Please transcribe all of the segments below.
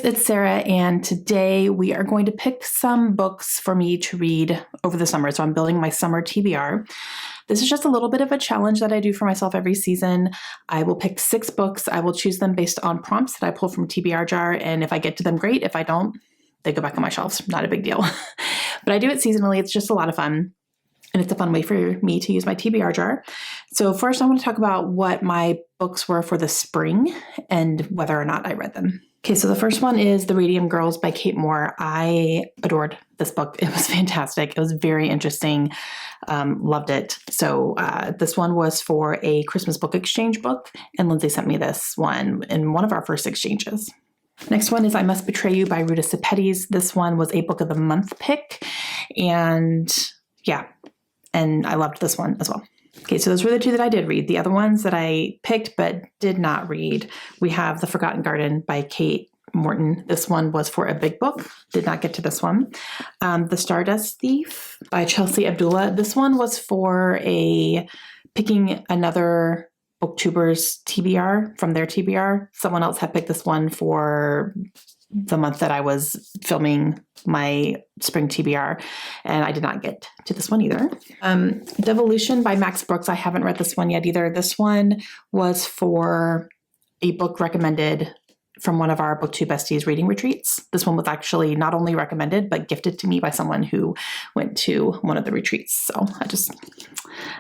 Guys, it's Sarah, and today we are going to pick some books for me to read over the summer. So I'm building my summer TBR. This is just a little bit of a challenge that I do for myself every season. I will pick 6 books. I will choose them based on prompts that I pull from TBR jar, and if I get to them, great. If I don't, they go back on my shelves. Not a big deal. But I do it seasonally. It's just a lot of fun. And it's a fun way for me to use my TBR jar. So first I want to talk about what my books were for the spring and whether or not I read them. Okay, so the first one is The Radium Girls by Kate Moore. I adored this book. It was fantastic. It was very interesting. Loved it. So this one was for a Christmas book exchange book, and Lindsay sent me this one in one of our first exchanges. Next one is I Must Betray You by Ruta Sepetys. This one was a book of the month pick, and yeah, and I loved this one as well. Okay, so those were the 2 that I did read. The other ones that I picked but did not read, we have The Forgotten Garden by Kate Morton. This one was for a big book. Did not get to this one. The Stardust Thief by Chelsea Abdullah. This one was for picking another booktuber's TBR from their TBR. Someone else had picked this one for the month that I was filming my Spring TBR, and I did not get to this one either. Devolution by Max Brooks. I haven't read this one yet either. This one was for a book recommended from one of our BookTube Besties reading retreats. This one was actually not only recommended, but gifted to me by someone who went to one of the retreats. So I just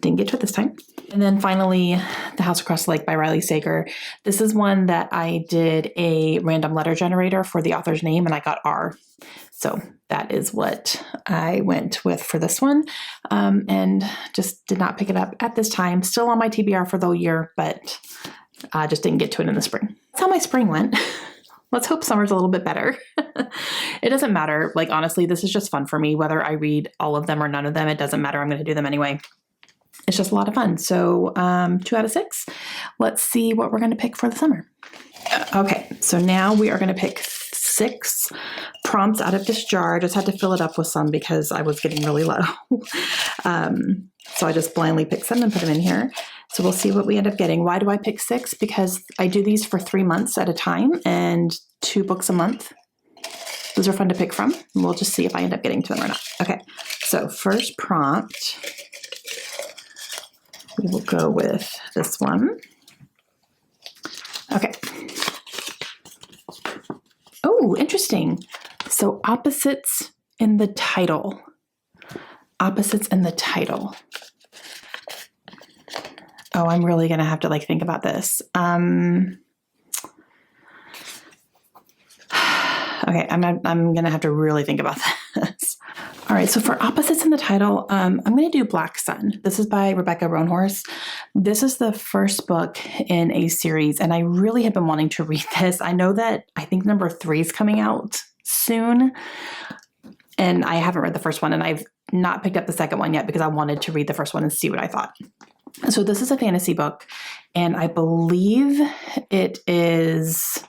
didn't get to it this time. And then finally, The House Across the Lake by Riley Sager. This is one that I did a random letter generator for the author's name, and I got R. So that is what I went with for this one, and just did not pick it up at this time. Still on my TBR for the year, but just didn't get to it in the spring. That's how my spring went. Let's hope summer's a little bit better. It doesn't matter. Like, honestly, this is just fun for me. Whether I read all of them or none of them, it doesn't matter. I'm going to do them anyway. It's just a lot of fun. So 2 out of 6. Let's see what we're going to pick for the summer. Okay, so now we are going to pick 6 prompts out of this jar. I just had to fill it up with some because I was getting really low. So I just blindly picked some and put them in here. So we'll see what we end up getting. Why do I pick 6? Because I do these for 3 months at a time and 2 books a month. Those are fun to pick from. And we'll just see if I end up getting to them or not. Okay, so first prompt, we will go with this one. Okay. Oh, interesting. So opposites in the title. Opposites in the title. Oh, I'm really going to have to think about this. Okay, I'm going to have to really think about this. All right, so for opposites in the title, I'm going to do Black Sun. This is by Rebecca Roanhorse. This is the first book in a series, and I really have been wanting to read this. I know that I think number 3 is coming out soon, and I haven't read the first one, and I've not picked up the second one yet because I wanted to read the first one and see what I thought. So this is a fantasy book, and I believe it is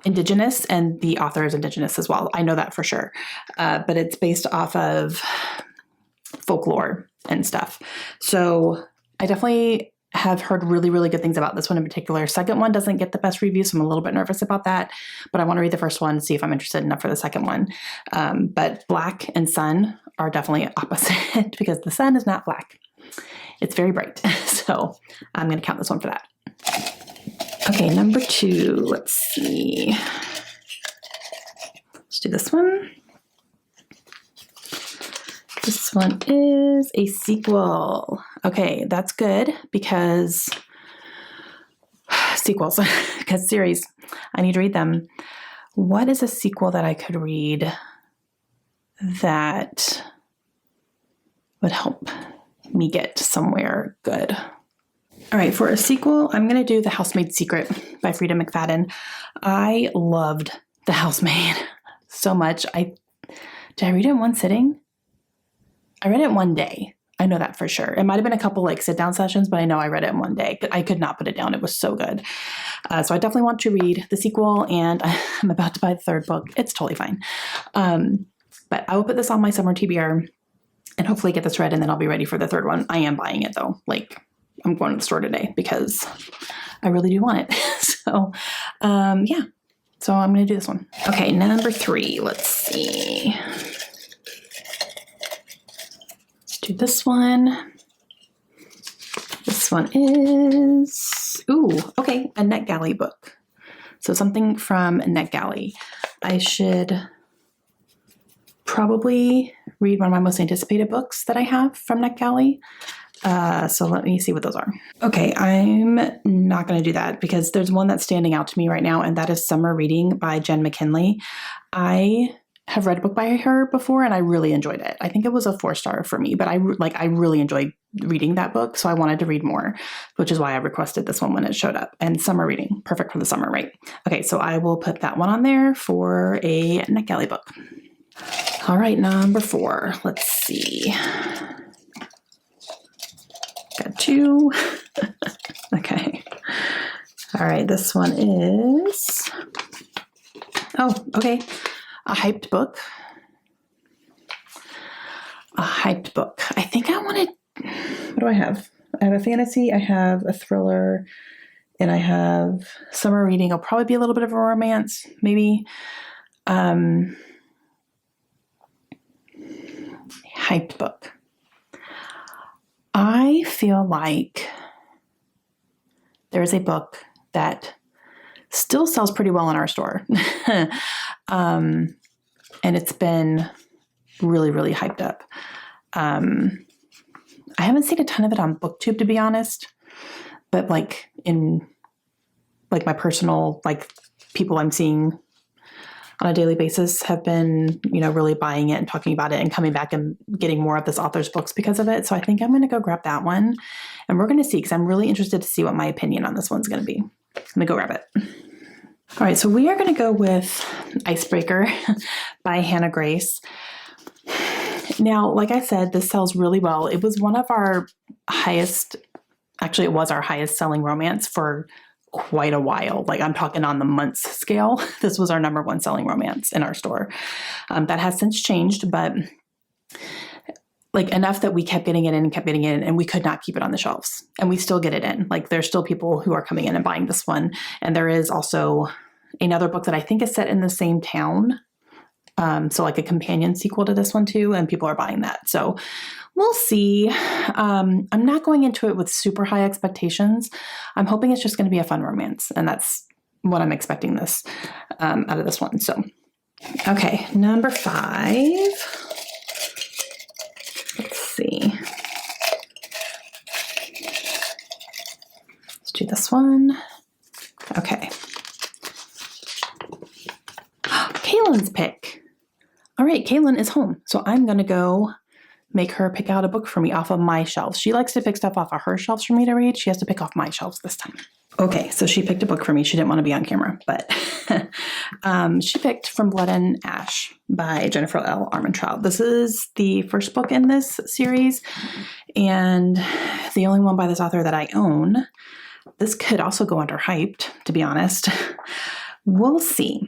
Indigenous, and the author is Indigenous as well. I know that for sure. But it's based off of folklore and stuff. So I definitely have heard really, really good things about this one in particular. Second one doesn't get the best reviews, so I'm a little bit nervous about that. But I want to read the first one and see if I'm interested enough for the second one. But Black and Sun are definitely opposite because the sun is not black. It's very bright. So I'm going to count this one for that. Okay, number 2. Let's see. Let's do this one. This one is a sequel. Okay, that's good because sequels, because series, I need to read them. What is a sequel that I could read that would help me get somewhere good? All right, for a sequel, I'm going to do The Housemaid's Secret by Frida McFadden. I loved The Housemaid so much. Did I read it in one sitting? I read it in one day. I know that for sure. It might have been a couple sit-down sessions, but I know I read it in one day. I could not put it down. It was so good. So I definitely want to read the sequel, and I'm about to buy the 3rd book. It's totally fine. But I will put this on my summer TBR and hopefully get this read, and then I'll be ready for the 3rd one. I am buying it though. I'm going to the store today because I really do want it. So, yeah. So I'm going to do this one. Okay, number 3. Let's see. Let's do this one. This one is, okay, a NetGalley book. So something from NetGalley. I should probably read one of my most anticipated books that I have from NetGalley. So let me see what those are. Okay, I'm not going to do that because there's one that's standing out to me right now, and that is Summer Reading by Jen McKinley. I have read a book by her before, and I really enjoyed it. I think it was a 4-star for me, but I really enjoyed reading that book, so I wanted to read more, which is why I requested this one when it showed up. And Summer Reading, perfect for the summer, right? Okay, so I will put that one on there for a NetGalley book. All right, number 4. Let's see. Got 2. Okay. All right, this one is, okay. A hyped book. I think I wanted, what do I have? I have a fantasy, I have a thriller, and I have Summer Reading. It'll probably be a little bit of a romance, maybe. Hyped book. I feel like there is a book that still sells pretty well in our store. And it's been really, really hyped up. I haven't seen a ton of it on BookTube, to be honest, but in my personal, people I'm seeing on a daily basis have been, really buying it and talking about it and coming back and getting more of this author's books because of it. So I think I'm going to go grab that one, and we're going to see, because I'm really interested to see what my opinion on this one's going to be. Let me go grab it. All right, so we are going to go with Icebreaker by Hannah Grace. Now, like I said, this sells really well. It was one of our highest, actually it was our highest selling romance for quite a while. I'm talking on the months scale. This was our number 1 selling romance in our store. That has since changed, but enough that we kept getting it in and kept getting it in, and we could not keep it on the shelves. And we still get it in. There's still people who are coming in and buying this one. And there is also another book that I think is set in the same town. So a companion sequel to this one too, and people are buying that. So we'll see. I'm not going into it with super high expectations. I'm hoping it's just going to be a fun romance, and that's what I'm expecting this out of this one. So, okay, number 5. Let's see. Let's do this one. Okay. Kaylin's pick. All right, Kaylin is home, so I'm going to go make her pick out a book for me off of my shelves. She likes to pick stuff off of her shelves for me to read. She has to pick off my shelves this time. Okay, so she picked a book for me. She didn't want to be on camera, but she picked From Blood and Ash by Jennifer L. Armentrout. This is the first book in this series, and the only one by this author that I own. This could also go under hyped, to be honest. We'll see.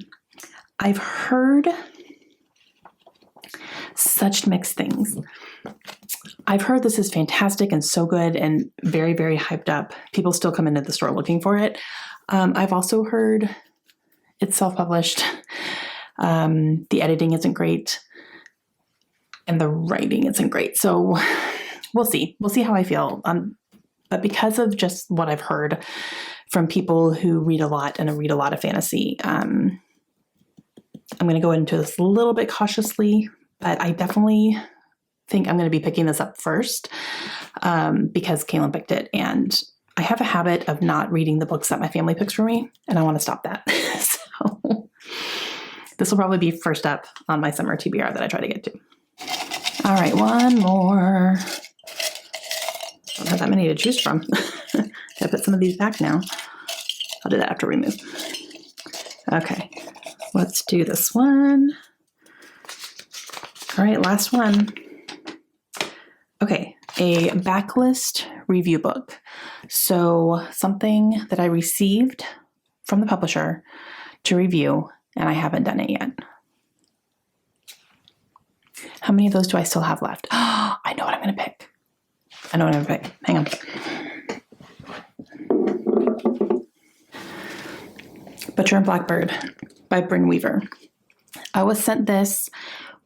I've heard such mixed things. I've heard this is fantastic and so good and very, very hyped up. People still come into the store looking for it. I've also heard it's self-published. The editing isn't great and the writing isn't great. So we'll see. We'll see how I feel. But because of just what I've heard from people who read a lot and read a lot of fantasy, I'm going to go into this a little bit cautiously, but I definitely think I'm going to be picking this up first because Kaylin picked it. And I have a habit of not reading the books that my family picks for me, and I want to stop that. So this will probably be first up on my summer TBR that I try to get to. All right, one more. Don't have that many to choose from. Gotta put some of these back now. I'll do that after we move. Okay, let's do this one. All right, last one. Okay, a backlist review book. So something that I received from the publisher to review, and I haven't done it yet. How many of those do I still have left? Oh, I know what I'm going to pick. I know what I'm going to pick. Hang on. Butcher and Blackbird by by Bryn Weaver. I was sent this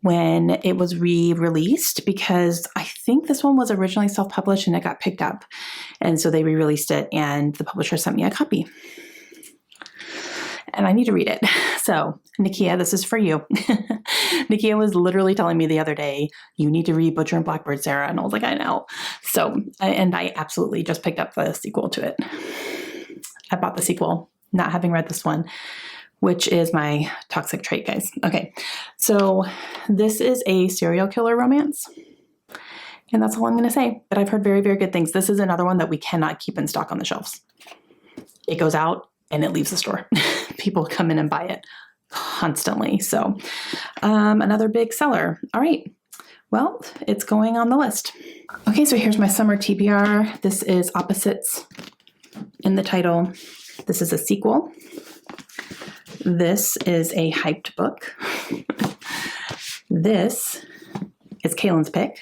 when it was re-released because I think this one was originally self-published and it got picked up. And so they re-released it and the publisher sent me a copy. And I need to read it. So, Nikia, this is for you. Nikia was literally telling me the other day, you need to read Butcher and Blackbird, Sarah. And I was like, I know. So, and I absolutely just picked up the sequel to it. I bought the sequel, not having read this one, which is my toxic trait, guys. Okay, so this is a serial killer romance. And that's all I'm going to say. But I've heard very, very good things. This is another one that we cannot keep in stock on the shelves. It goes out and it leaves the store. People come in and buy it constantly. So another big seller. All right. Well, it's going on the list. Okay, so here's my summer TBR. This is Opposites in the title. This is a sequel. This is a hyped book. This is Kaylin's pick.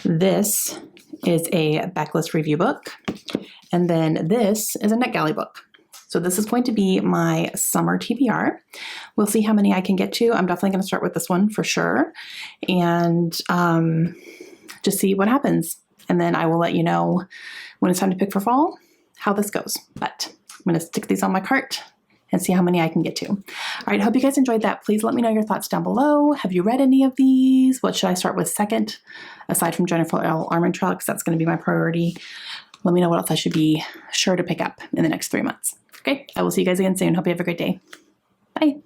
This is a backlist review book. And then this is a NetGalley book. So this is going to be my summer TBR. We'll see how many I can get to. I'm definitely going to start with this one for sure. And just see what happens. And then I will let you know when it's time to pick for fall, how this goes. But I'm going to stick these on my cart and see how many I can get to. All right, hope you guys enjoyed that. Please let me know your thoughts down below. Have you read any of these? What should I start with second, aside from Jennifer L. Armentrout, because that's going to be my priority. Let me know what else I should be sure to pick up in the next 3 months. Okay, I will see you guys again soon. Hope you have a great day. Bye.